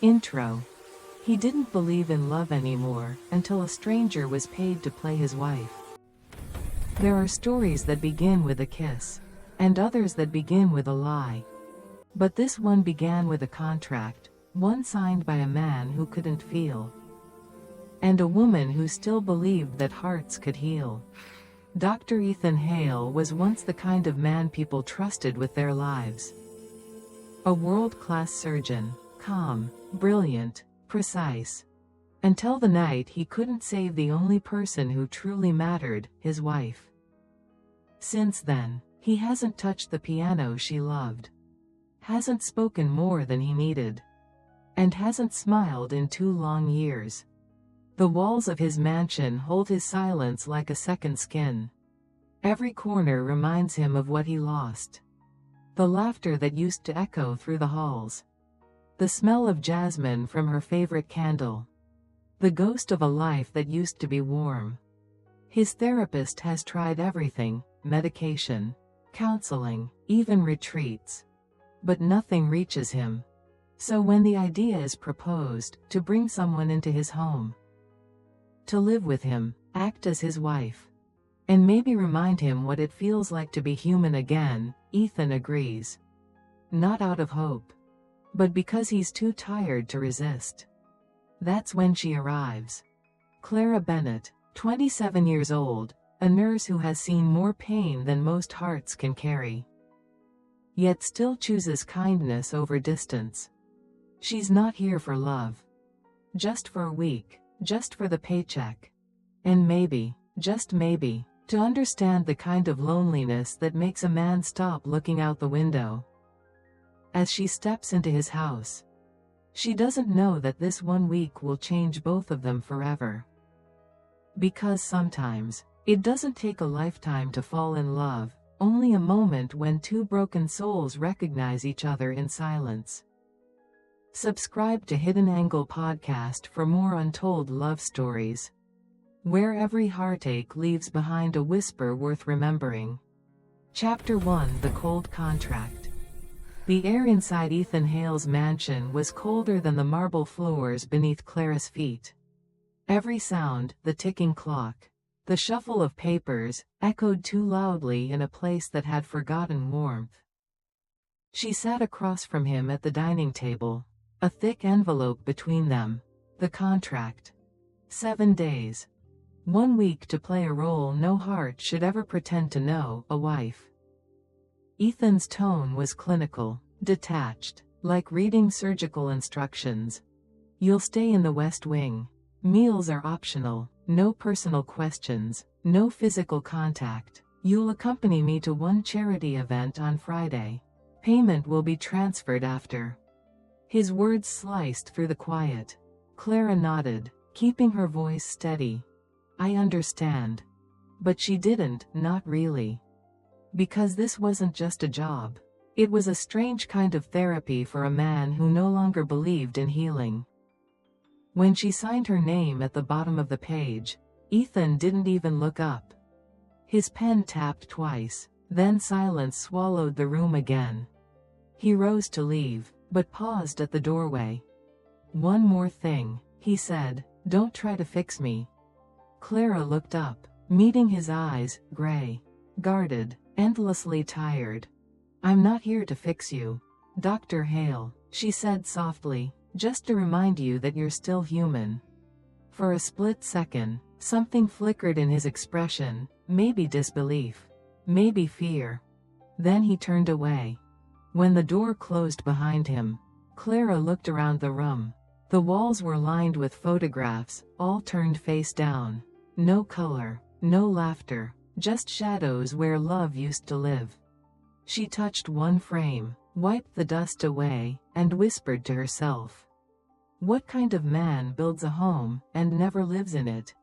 Intro. He didn't believe in love anymore until a stranger was paid to play his wife. There are stories that begin with a kiss, and others that begin with a lie. But this one began with a contract, one signed by a man who couldn't feel, and a woman who still believed that hearts could heal. Dr. Ethan Hale was once the kind of man people trusted with their lives. A world-class surgeon, calm, brilliant, precise. Until the night he couldn't save the only person who truly mattered, his wife. Since then, he hasn't touched the piano she loved, hasn't spoken more than he needed, and hasn't smiled in 2 long years. The walls of his mansion hold his silence like a second skin. Every corner reminds him of what he lost. The laughter that used to echo through the halls. The smell of jasmine from her favorite candle. The ghost of a life that used to be warm. His therapist has tried everything, medication, counseling, even retreats. But nothing reaches him. So when the idea is proposed, to bring someone into his home, to live with him, act as his wife, and maybe remind him what it feels like to be human again, Ethan agrees. Not out of hope, but because he's too tired to resist. That's when she arrives. Clara Bennett, 27 years old, a nurse who has seen more pain than most hearts can carry, yet still chooses kindness over distance. She's not here for love. Just for a week, just for the paycheck. And maybe, just maybe, to understand the kind of loneliness that makes a man stop looking out the window. As she steps into his house, she doesn't know that this 1 week will change both of them forever. Because sometimes, it doesn't take a lifetime to fall in love, only a moment when 2 broken souls recognize each other in silence. Subscribe to Hidden Angle Podcast for more untold love stories, where every heartache leaves behind a whisper worth remembering. Chapter 1: The Cold Contract. The air inside Ethan Hale's mansion was colder than the marble floors beneath Clara's feet. Every sound, the ticking clock, the shuffle of papers, echoed too loudly in a place that had forgotten warmth. She sat across from him at the dining table, a thick envelope between them. The contract. 7 days. 1 week to play a role no heart should ever pretend to know, a wife. Ethan's tone was clinical, detached, like reading surgical instructions. You'll stay in the West Wing. Meals are optional, no personal questions, no physical contact. You'll accompany me to 1 charity event on Friday. Payment will be transferred after. His words sliced through the quiet. Clara nodded, keeping her voice steady. I understand. But she didn't, not really. Because this wasn't just a job. It was a strange kind of therapy for a man who no longer believed in healing. When she signed her name at the bottom of the page, Ethan didn't even look up. His pen tapped twice, then silence swallowed the room again. He rose to leave, but paused at the doorway. One more thing, he said, don't try to fix me. Clara looked up, meeting his eyes, gray, guarded, endlessly tired. I'm not here to fix you, Dr. Hale, she said softly, just to remind you that you're still human. For a split second, something flickered in his expression, maybe disbelief, maybe fear. Then he turned away. When the door closed behind him, Clara looked around the room. The walls were lined with photographs, all turned face down. No color, no laughter, just shadows where love used to live. She touched 1 frame, wiped the dust away, and whispered to herself. What kind of man builds a home and never lives in it?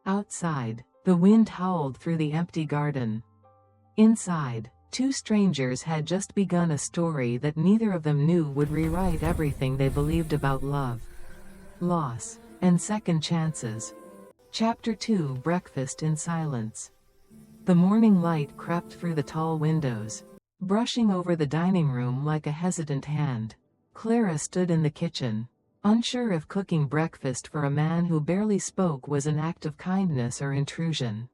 Outside, the wind howled through the empty garden. Inside, 2 strangers had just begun a story that neither of them knew would rewrite everything they believed about love, loss, and second chances. Chapter 2: Breakfast in Silence. The morning light crept through the tall windows, brushing over the dining room like a hesitant hand. Clara stood in the kitchen, unsure if cooking breakfast for a man who barely spoke was an act of kindness or intrusion.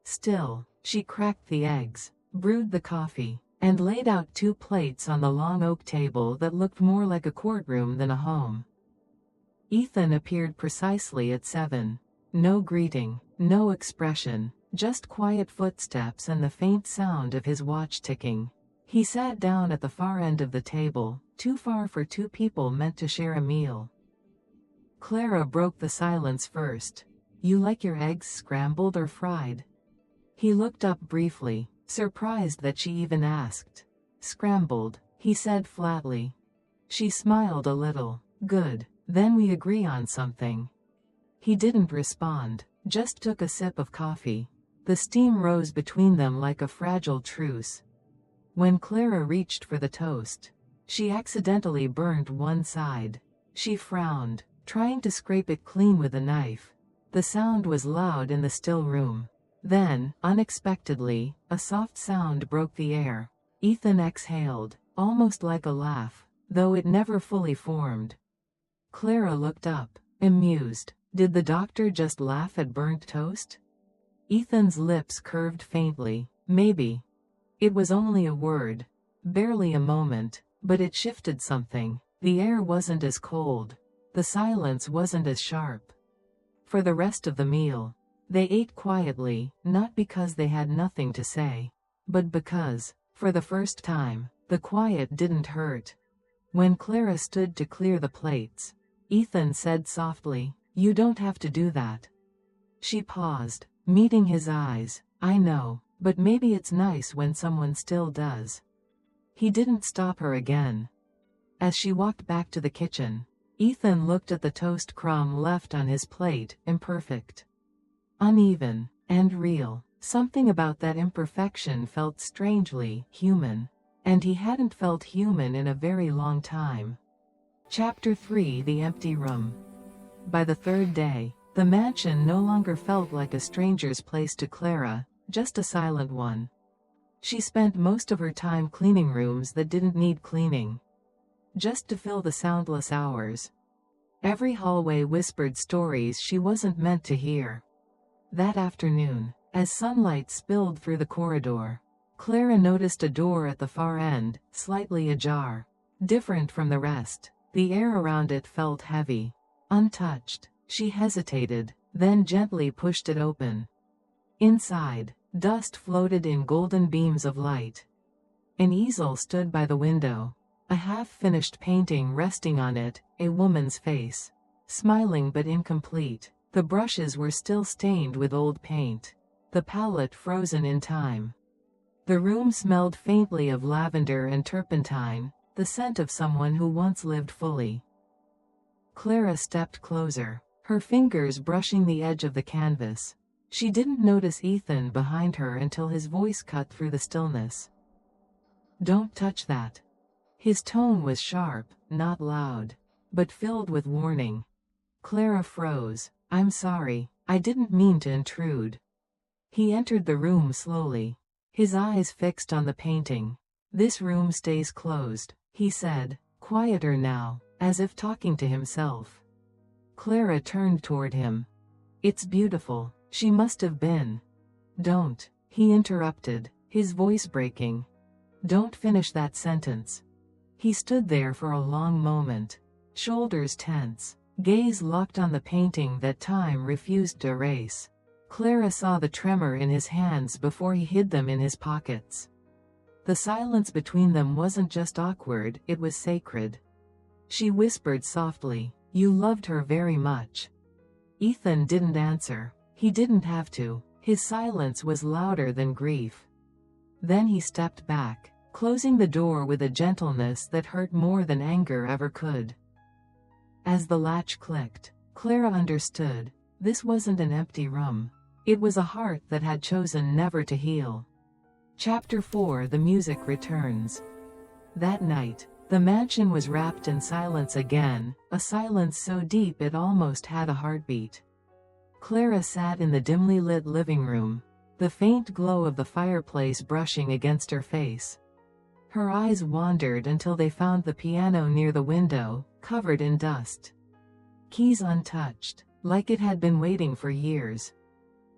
Still, she cracked the eggs, brewed the coffee, and laid out 2 plates on the long oak table that looked more like a courtroom than a home. Ethan appeared precisely at 7. No greeting, no expression, just quiet footsteps and the faint sound of his watch ticking. He sat down at the far end of the table, too far for 2 people meant to share a meal. Clara broke the silence first. "You like your eggs scrambled or fried?" He looked up briefly, surprised that she even asked. "Scrambled," he said flatly. She smiled a little. "Good, then we agree on something." He didn't respond, just took a sip of coffee. The steam rose between them like a fragile truce. When Clara reached for the toast, she accidentally burned one side. She frowned, trying to scrape it clean with a knife. The sound was loud in the still room. Then, unexpectedly, a soft sound broke the air. Ethan exhaled, almost like a laugh, though it never fully formed. Clara looked up, amused. Did the doctor just laugh at burnt toast? Ethan's lips curved faintly. Maybe. It was only a word, barely a moment, but it shifted something. The air wasn't as cold. The silence wasn't as sharp. For the rest of the meal, they ate quietly, not because they had nothing to say, but because, for the first time, the quiet didn't hurt. When Clara stood to clear the plates, Ethan said softly, "You don't have to do that." She paused, meeting his eyes. "I know, but maybe it's nice when someone still does." He didn't stop her again. As she walked back to the kitchen, Ethan looked at the toast crumb left on his plate, imperfect, uneven, and real. Something about that imperfection felt strangely human, and he hadn't felt human in a very long time. Chapter 3: The Empty Room. By the 3rd day, the mansion no longer felt like a stranger's place to Clara, just a silent one. She spent most of her time cleaning rooms that didn't need cleaning, just to fill the soundless hours. Every hallway whispered stories she wasn't meant to hear. That afternoon, as sunlight spilled through the corridor, Clara noticed a door at the far end, slightly ajar. Different from the rest, the air around it felt heavy, untouched. She hesitated, then gently pushed it open. Inside, dust floated in golden beams of light. An easel stood by the window, a half-finished painting resting on it, a woman's face, smiling but incomplete. The brushes were still stained with old paint, the palette frozen in time. The room smelled faintly of lavender and turpentine, the scent of someone who once lived fully. Clara stepped closer, her fingers brushing the edge of the canvas. She didn't notice Ethan behind her until his voice cut through the stillness. "Don't touch that." His tone was sharp, not loud, but filled with warning. Clara froze. "I'm sorry, I didn't mean to intrude." He entered the room slowly, his eyes fixed on the painting. "This room stays closed," he said, quieter now, as if talking to himself. Clara turned toward him. "It's beautiful." She must have been. "Don't," he interrupted, his voice breaking. "Don't finish that sentence." He stood there for a long moment, shoulders tense, gaze locked on the painting that time refused to erase. Clara saw the tremor in his hands before he hid them in his pockets. The silence between them wasn't just awkward, it was sacred. She whispered softly, "You loved her very much." Ethan didn't answer. He didn't have to. His silence was louder than grief. Then he stepped back, closing the door with a gentleness that hurt more than anger ever could. As the latch clicked, Clara understood. This wasn't an empty room. It was a heart that had chosen never to heal. Chapter 4: The Music Returns. That night, the mansion was wrapped in silence again, a silence so deep it almost had a heartbeat. Clara sat in the dimly lit living room, the faint glow of the fireplace brushing against her face. Her eyes wandered until they found the piano near the window, covered in dust. Keys untouched, like it had been waiting for years.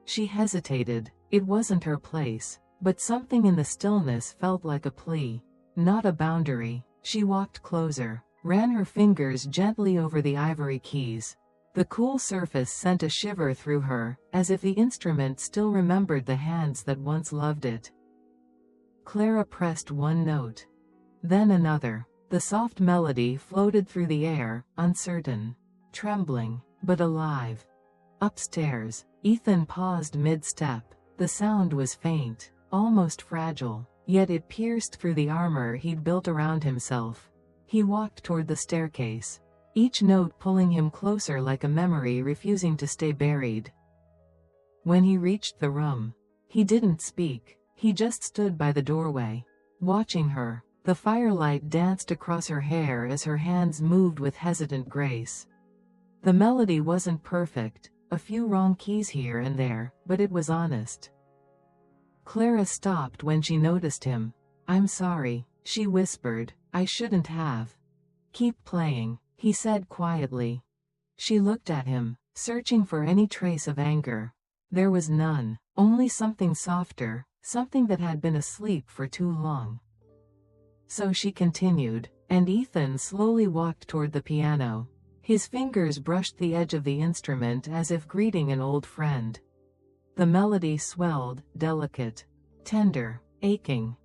She hesitated. It wasn't her place, but something in the stillness felt like a plea, not a boundary. She walked closer, ran her fingers gently over the ivory keys. The cool surface sent a shiver through her, as if the instrument still remembered the hands that once loved it. Clara pressed one note, then another. The soft melody floated through the air, uncertain, trembling, but alive. Upstairs, Ethan paused mid-step. The sound was faint, almost fragile, yet it pierced through the armor he'd built around himself. He walked toward the staircase, each note pulling him closer like a memory refusing to stay buried. When he reached the room, he didn't speak. He just stood by the doorway, watching her. The firelight danced across her hair as her hands moved with hesitant grace. The melody wasn't perfect, a few wrong keys here and there, but it was honest. Clara stopped when she noticed him. "I'm sorry," she whispered. "I shouldn't have." "Keep playing," he said quietly. She looked at him, searching for any trace of anger. There was none, only something softer, something that had been asleep for too long. So she continued, and Ethan slowly walked toward the piano. His fingers brushed the edge of the instrument as if greeting an old friend. The melody swelled, delicate, tender, aching.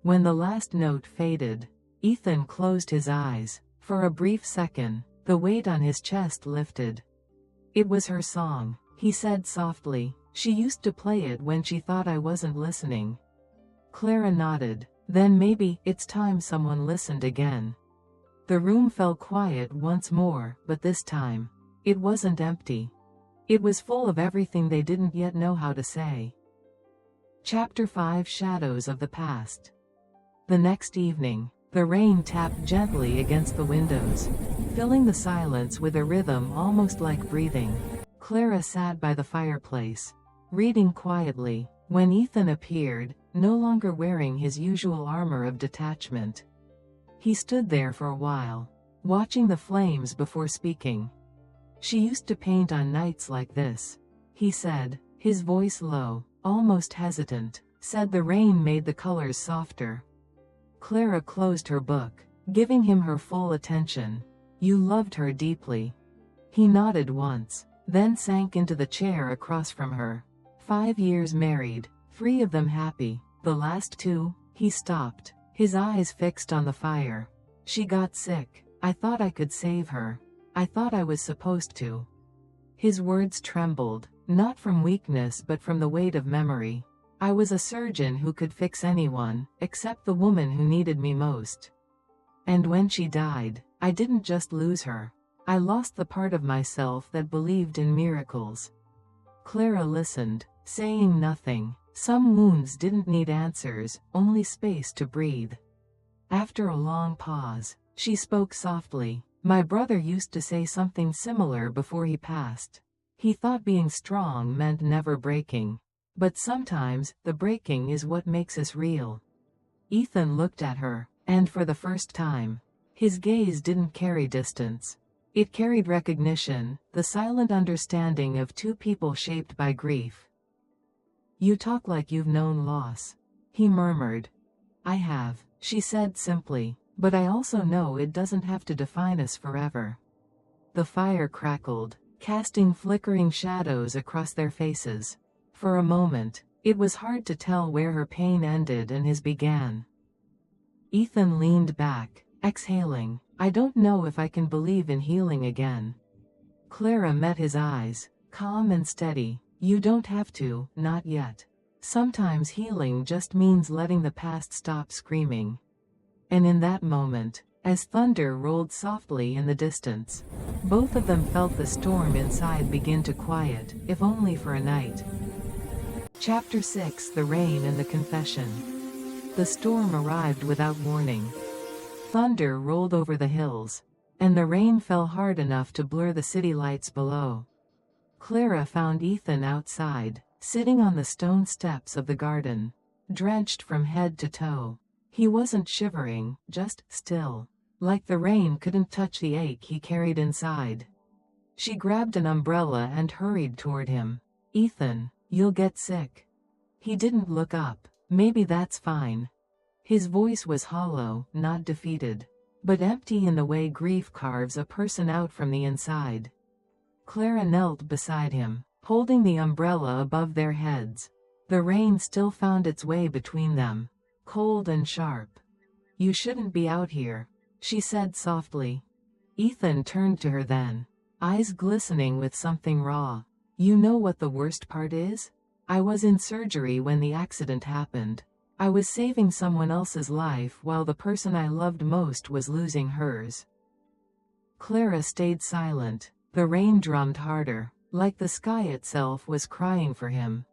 When the last note faded, Ethan closed his eyes. For a brief second, the weight on his chest lifted. "It was her song," he said softly. "She used to play it when she thought I wasn't listening." Clara nodded. "Then maybe it's time someone listened again." The room fell quiet once more, but this time, it wasn't empty. It was full of everything they didn't yet know how to say. Chapter 5: Shadows of the Past. The next evening, the rain tapped gently against the windows, filling the silence with a rhythm almost like breathing. Clara sat by the fireplace, reading quietly, when Ethan appeared, no longer wearing his usual armor of detachment. He stood there for a while, watching the flames before speaking. "She used to paint on nights like this," he said, his voice low, almost hesitant. Said the rain made the colors softer. Clara closed her book, giving him her full attention. "You loved her deeply." He nodded once, then sank into the chair across from her. 5 years married, 3 of them happy. The last 2, he stopped, his eyes fixed on the fire. "She got sick. I thought I could save her. I thought I was supposed to." His words trembled, not from weakness but from the weight of memory. "I was a surgeon who could fix anyone, except the woman who needed me most. And when she died, I didn't just lose her. I lost the part of myself that believed in miracles." Clara listened, saying nothing. Some wounds didn't need answers, only space to breathe. After a long pause, she spoke softly. "My brother used to say something similar before he passed. He thought being strong meant never breaking. But sometimes, the breaking is what makes us real." Ethan looked at her, and for the first time, his gaze didn't carry distance. It carried recognition, the silent understanding of 2 people shaped by grief. "You talk like you've known loss," he murmured. "I have," she said simply, "but I also know it doesn't have to define us forever." The fire crackled, casting flickering shadows across their faces. For a moment, it was hard to tell where her pain ended and his began. Ethan leaned back, exhaling. "I don't know if I can believe in healing again." Clara met his eyes, calm and steady. "You don't have to, not yet. Sometimes healing just means letting the past stop screaming." And in that moment, as thunder rolled softly in the distance, both of them felt the storm inside begin to quiet, if only for a night. Chapter 6: The Rain and the Confession. The storm arrived without warning. Thunder rolled over the hills, and the rain fell hard enough to blur the city lights below. Clara found Ethan outside, sitting on the stone steps of the garden, drenched from head to toe. He wasn't shivering, just still. Like the rain couldn't touch the ache he carried inside. She grabbed an umbrella and hurried toward him. "Ethan, you'll get sick." He didn't look up. "Maybe that's fine." His voice was hollow, not defeated, but empty in the way grief carves a person out from the inside. Clara knelt beside him, holding the umbrella above their heads. The rain still found its way between them, cold and sharp. "You shouldn't be out here," she said softly. Ethan turned to her then, eyes glistening with something raw. "You know what the worst part is? I was in surgery when the accident happened. I was saving someone else's life while the person I loved most was losing hers." Clara stayed silent. The rain drummed harder, like the sky itself was crying for him.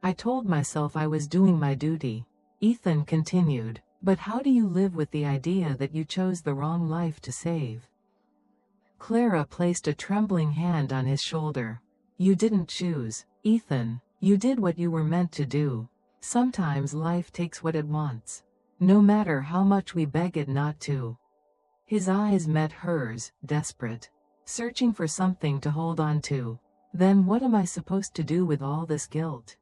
"I told myself I was doing my duty," Ethan continued, "but how do you live with the idea that you chose the wrong life to save?" Clara placed a trembling hand on his shoulder. "You didn't choose, Ethan. You did what you were meant to do. Sometimes life takes what it wants, no matter how much we beg it not to." His eyes met hers, desperate, searching for something to hold on to. "Then what am I supposed to do with all this guilt?"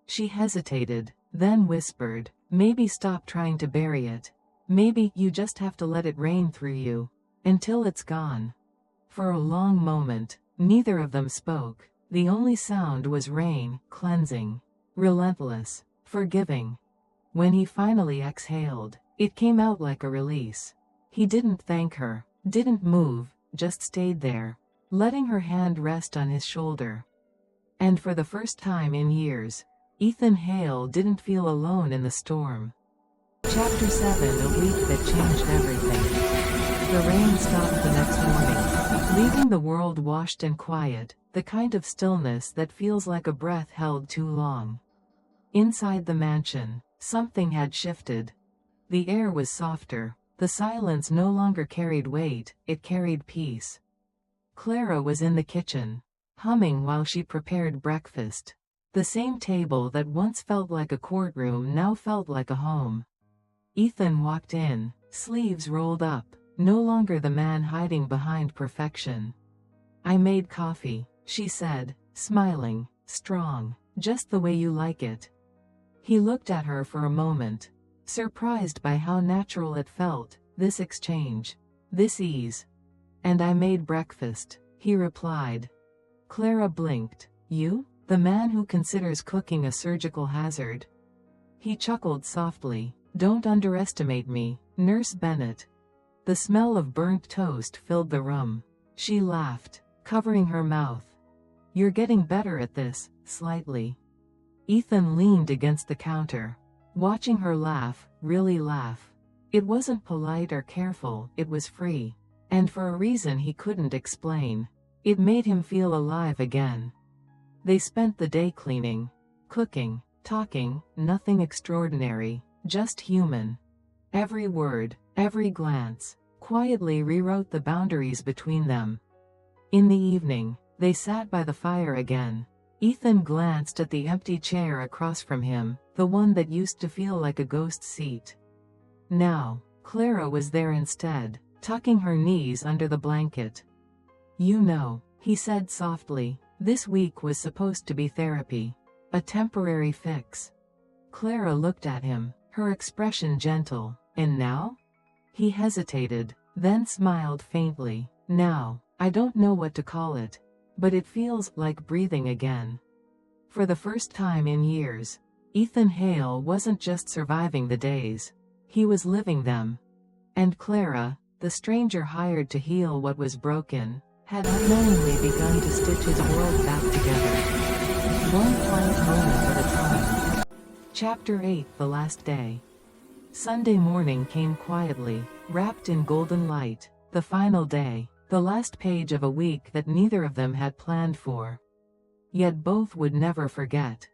She hesitated, then whispered, "Maybe stop trying to bury it. Maybe you just have to let it rain through you, until it's gone." For a long moment, neither of them spoke. The only sound was rain, cleansing, relentless, forgiving. When he finally exhaled, it came out like a release. He didn't thank her, didn't move, just stayed there, letting her hand rest on his shoulder. And for the first time in years, Ethan Hale didn't feel alone in the storm. Chapter 7: A week that changed everything. The rain stopped the next morning, leaving the world washed and quiet, the kind of stillness that feels like a breath held too long. Inside the mansion, something had shifted. The air was softer. The silence no longer carried weight, it carried peace. Clara was in the kitchen, humming while she prepared breakfast. The same table that once felt like a courtroom now felt like a home. Ethan walked in, sleeves rolled up, no longer the man hiding behind perfection. "I made coffee," she said, smiling, strong, "just the way you like it." He looked at her for a moment, surprised by how natural it felt, this exchange, this ease. "And I made breakfast," he replied. Clara blinked. "You? The man who considers cooking a surgical hazard?" He chuckled softly. "Don't underestimate me, Nurse Bennett." The smell of burnt toast filled the room. She laughed, covering her mouth. "You're getting better at this, slightly." Ethan leaned against the counter, watching her laugh, really laugh. It wasn't polite or careful, it was free. And for a reason he couldn't explain. It made him feel alive again. They spent the day cleaning, cooking, talking, nothing extraordinary, just human. Every word, every glance, quietly rewrote the boundaries between them. In the evening, they sat by the fire again. Ethan glanced at the empty chair across from him, the one that used to feel like a ghost seat. Now, Clara was there instead, tucking her knees under the blanket. "You know," he said softly, "this week was supposed to be therapy. A temporary fix." Clara looked at him, her expression gentle. "And now?" He hesitated, then smiled faintly. "Now, I don't know what to call it, but it feels like breathing again." For the first time in years, Ethan Hale wasn't just surviving the days. He was living them. And Clara, the stranger hired to heal what was broken, had unknowingly begun to stitch his world back together. One quiet moment at a time. Chapter 8: The Last Day. Sunday morning came quietly, wrapped in golden light. The final day, the last page of a week that neither of them had planned for. Yet both would never forget.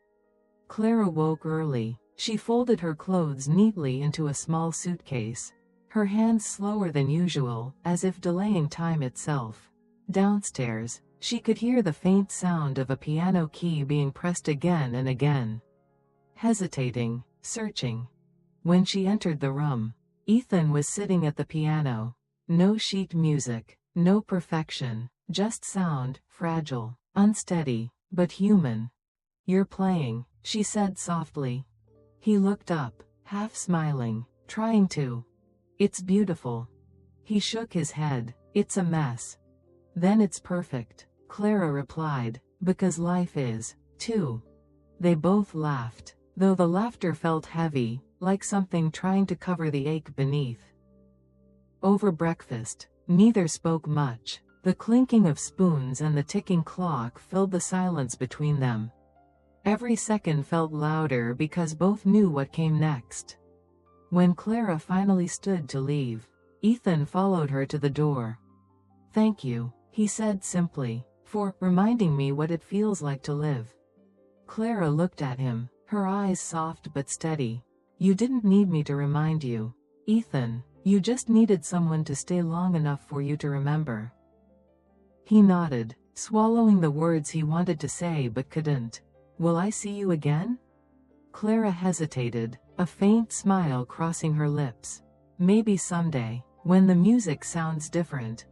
Clara woke early. She folded her clothes neatly into a small suitcase, her hands slower than usual, as if delaying time itself. Downstairs, she could hear the faint sound of a piano key being pressed again and again. Hesitating, searching. When she entered the room, Ethan was sitting at the piano. No sheet music, no perfection, just sound, fragile, unsteady, but human. "You're playing," she said softly. He looked up, half smiling, trying to. "It's beautiful." He shook his head. "It's a mess." "Then it's perfect," Clara replied, "because life is, too." They both laughed, though the laughter felt heavy, like something trying to cover the ache beneath. Over breakfast, neither spoke much. The clinking of spoons and the ticking clock filled the silence between them. Every second felt louder because both knew what came next. When Clara finally stood to leave, Ethan followed her to the door. "Thank you," he said simply, "for reminding me what it feels like to live." Clara looked at him, her eyes soft but steady. "You didn't need me to remind you, Ethan. You just needed someone to stay long enough for you to remember." He nodded, swallowing the words he wanted to say but couldn't. "Will I see you again?" Clara hesitated, a faint smile crossing her lips. "Maybe someday, when the music sounds different."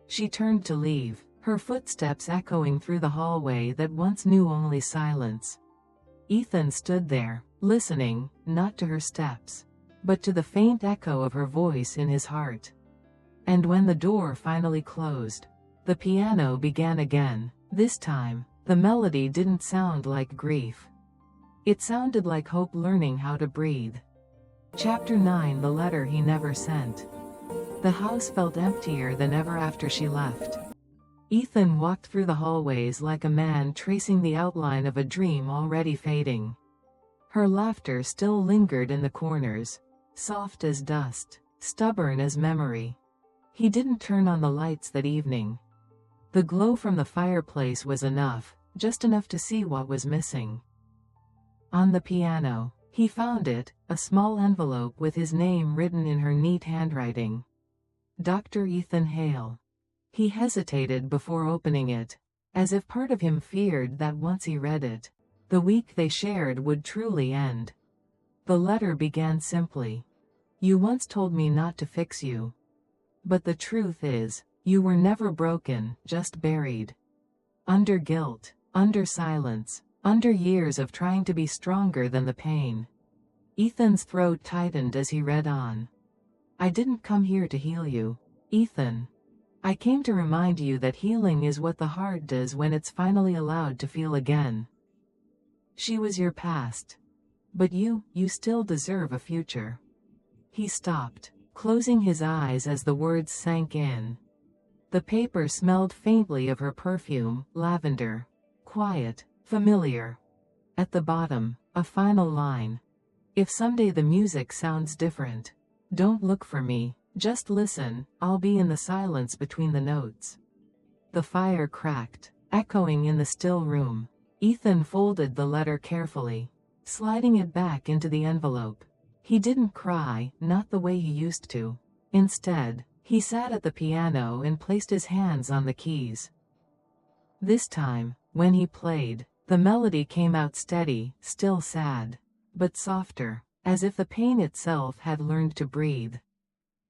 She turned to leave, her footsteps echoing through the hallway that once knew only silence. Ethan stood there, listening, not to her steps, but to the faint echo of her voice in his heart. And when the door finally closed, the piano began again. This time, the melody didn't sound like grief. It sounded like hope learning how to breathe. Chapter 9: The Letter He Never Sent. The house felt emptier than ever after she left. Ethan walked through the hallways like a man tracing the outline of a dream already fading. Her laughter still lingered in the corners, soft as dust, stubborn as memory. He didn't turn on the lights that evening. The glow from the fireplace was enough, just enough to see what was missing. On the piano, he found it, a small envelope with his name written in her neat handwriting. Dr. Ethan Hale. He hesitated before opening it, as if part of him feared that once he read it, the week they shared would truly end. The letter began simply. "You once told me not to fix you. But the truth is, you were never broken, just buried. Under guilt, under silence, under years of trying to be stronger than the pain." Ethan's throat tightened as he read on. "I didn't come here to heal you, Ethan. I came to remind you that healing is what the heart does when it's finally allowed to feel again. She was your past. But you still deserve a future." He stopped, closing his eyes as the words sank in. The paper smelled faintly of her perfume, lavender. Quiet, familiar. At the bottom, a final line. "If someday the music sounds different, don't look for me, just listen, I'll be in the silence between the notes." The fire cracked, echoing in the still room. Ethan folded the letter carefully, sliding it back into the envelope. He didn't cry, not the way he used to. Instead, he sat at the piano and placed his hands on the keys. This time, when he played, the melody came out steady, still sad, but softer, as if the pain itself had learned to breathe.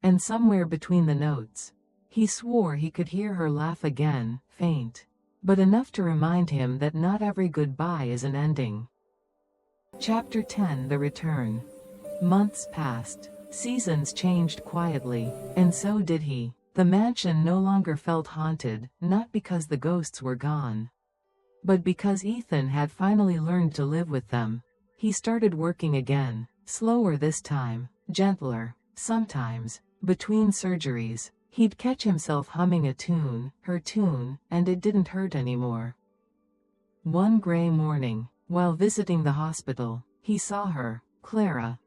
And somewhere between the notes, he swore he could hear her laugh again, faint, but enough to remind him that not every goodbye is an ending. Chapter 10: The Return. Months passed. Seasons changed quietly, and so did he. The mansion no longer felt haunted, not because the ghosts were gone, but because Ethan had finally learned to live with them. He started working again, slower this time, gentler. Sometimes, between surgeries, he'd catch himself humming a tune, her tune, and it didn't hurt anymore. One gray morning, while visiting the hospital, he saw her, Clara.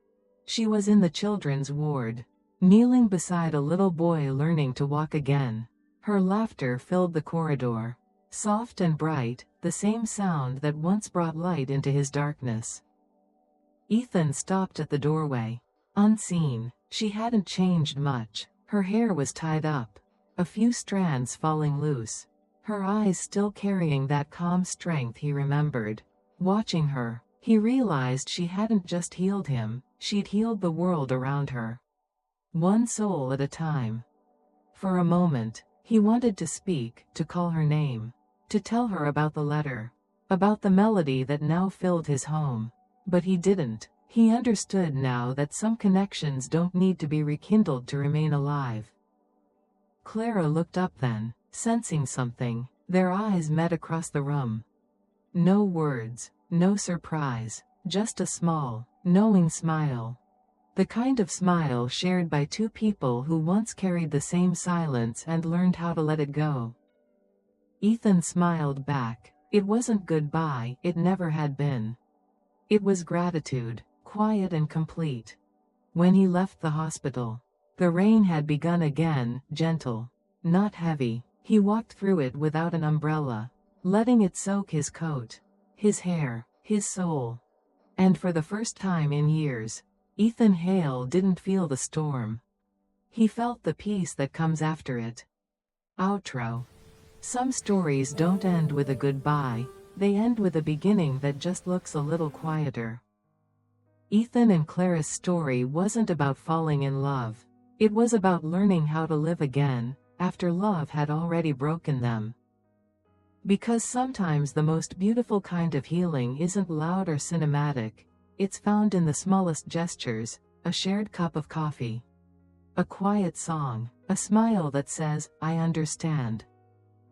She was in the children's ward, kneeling beside a little boy learning to walk again. Her laughter filled the corridor, soft and bright, the same sound that once brought light into his darkness. Ethan stopped at the doorway. Unseen, she hadn't changed much. Her hair was tied up, a few strands falling loose. Her eyes still carrying that calm strength he remembered. Watching her, He realized she hadn't just healed him, she'd healed the world around her. One soul at a time. For a moment, he wanted to speak, to call her name, to tell her about the letter, about the melody that now filled his home. But he didn't. He understood now that some connections don't need to be rekindled to remain alive. Clara looked up then, sensing something. Their eyes met across the room. No words, no surprise, just a small, knowing smile. The kind of smile shared by two people who once carried the same silence and learned how to let it go. Ethan smiled back. It wasn't goodbye, it never had been. It was gratitude, quiet and complete. When he left the hospital, the rain had begun again, gentle, not heavy. He walked through it without an umbrella, letting it soak his coat, his hair, his soul. And for the first time in years, Ethan Hale didn't feel the storm. He felt the peace that comes after it. Outro. Some stories don't end with a goodbye, they end with a beginning that just looks a little quieter. Ethan and Clara's story wasn't about falling in love. It was about learning how to live again, after love had already broken them. Because sometimes the most beautiful kind of healing isn't loud or cinematic, it's found in the smallest gestures, a shared cup of coffee, a quiet song, a smile that says, "I understand."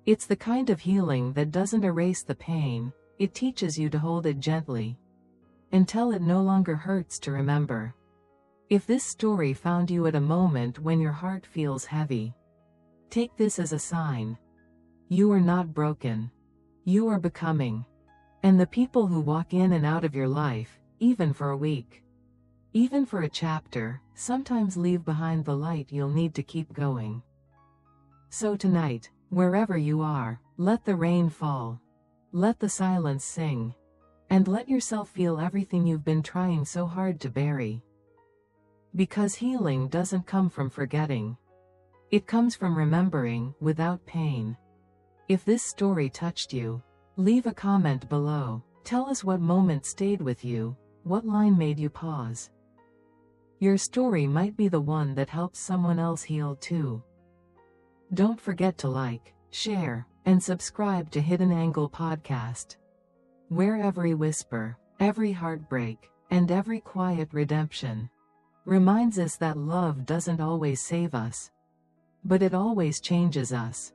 It's the kind of healing that doesn't erase the pain, it teaches you to hold it gently, until it no longer hurts to remember. If this story found you at a moment when your heart feels heavy, take this as a sign. You are not broken. You are becoming. And the people who walk in and out of your life, even for a week, even for a chapter, sometimes leave behind the light you'll need to keep going. So tonight, wherever you are, let the rain fall. Let the silence sing. And let yourself feel everything you've been trying so hard to bury. Because healing doesn't come from forgetting. It comes from remembering, without pain. If this story touched you, leave a comment below. Tell us what moment stayed with you, what line made you pause. Your story might be the one that helps someone else heal too. Don't forget to like, share, and subscribe to Hidden Angle Podcast, where every whisper, every heartbreak, and every quiet redemption reminds us that love doesn't always save us, but it always changes us.